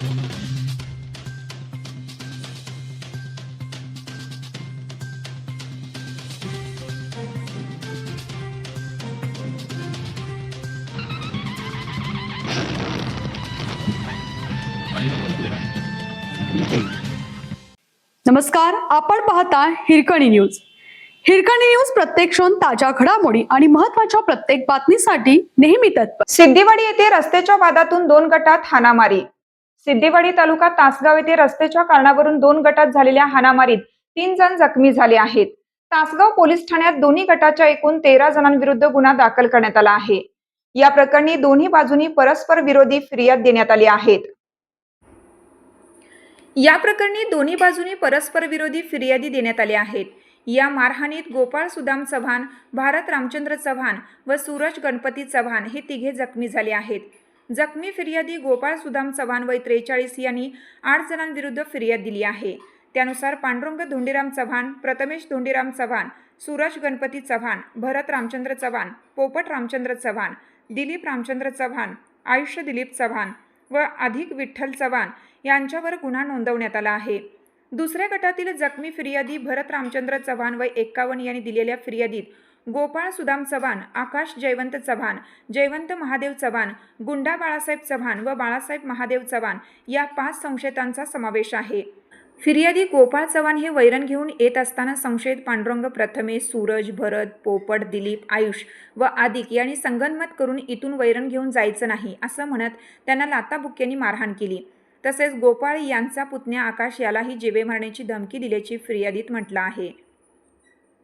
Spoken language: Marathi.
नमस्कार, आपण पाहता हिरकणी न्यूज. हिरकणी न्यूज प्रत्येक क्षण ताज्या घडामोडी आणि महत्त्वाच्या प्रत्येक बातमीसाठी नेहमी तत्पर. सिद्दीवाडी येथे रस्त्याच्या वादातून 2 गटात हाणामारी. सिद्दीवाडी तालुका तासगाव येथे रस्त्याच्या कारणावरून 2 गटात झालेल्या हाणामारीत 3 जण जखमी झाले आहेत. तासगाव पोलीस ठाण्यात दोन्ही गटाच्या एकूण 13 जणांविरुद्ध गुन्हा दाखल करण्यात आला आहे. या प्रकरणी दोन्ही बाजूंनी परस्पर विरोधी फिर्याद देण्यात आली आहेत. या मारहाणीत गोपाळ सुदाम चव्हाण, भारत रामचंद्र चव्हाण व सूरज गणपती चव्हाण हे तिघे जखमी झाले आहेत. जखमी फिर्यादी गोपाळ सुदाम चव्हाण वय 43 यांनी 8 जणांविरुद्ध फिर्याद दिली आहे. त्यानुसार पांडुरंग धोंडीराम चव्हाण, प्रथमेश धोंडीराम चव्हाण, सूरज गणपती चव्हाण, भरत रामचंद्र चव्हाण, पोपट रामचंद्र चव्हाण, दिलीप रामचंद्र चव्हाण, आयुष्य दिलीप चव्हाण व अधिक विठ्ठल चव्हाण यांच्यावर गुन्हा नोंदवण्यात आला आहे. दुसऱ्या गटातील जखमी फिर्यादी भरत रामचंद्र चव्हाण वय 51 यांनी दिलेल्या फिर्यादीत गोपाळ सुदाम चव्हाण, आकाश जयवंत चव्हाण, जयवंत महादेव चव्हाण, गुंडा बाळासाहेब चव्हाण व बाळासाहेब महादेव चव्हाण या 5 संशयितांचा समावेश आहे. फिर्यादी गोपाळ चव्हाण हे वैरण घेऊन येत असताना संशयित पांडुरंग, प्रथमेश, सूरज, भरत, पोपट, दिलीप, आयुष व आदिक यांनी संगनमत करून इथून वैरण घेऊन जायचं नाही असं म्हणत त्यांना लाथाबुक्क्यांनी मारहाण केली. तसेच गोपाळ यांचा पुतण्या आकाश यालाही जीवे मारण्याची धमकी दिल्याची फिर्यादीत म्हटलं आहे.